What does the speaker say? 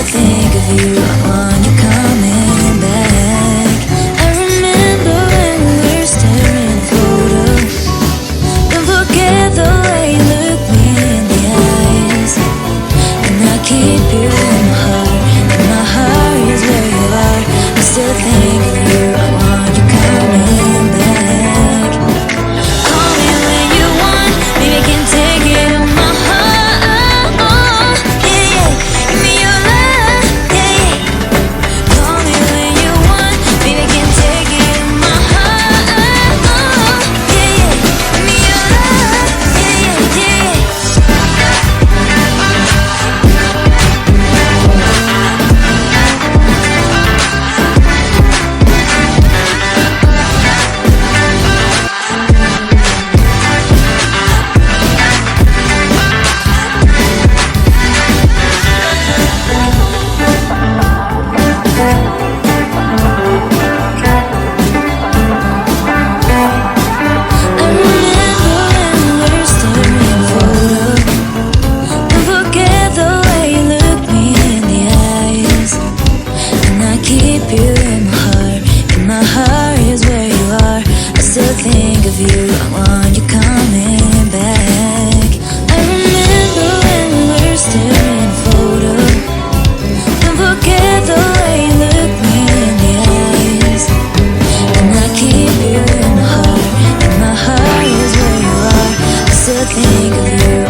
Think of you when you're coming back. I remember when we were staring photos. Don't forget the way you look me in the eyes. And I keep you in my heart, and my heart is where you are. I still think of you when you're coming back. Call me when you want, maybe I can take it in my heart. Yeah, yeah, give me your love. Think of you when you're coming back. I remember when we were staring photos. Don't forget the way you look me in the eyes. And I keep you in my heart, and my heart is where you are. I still think of you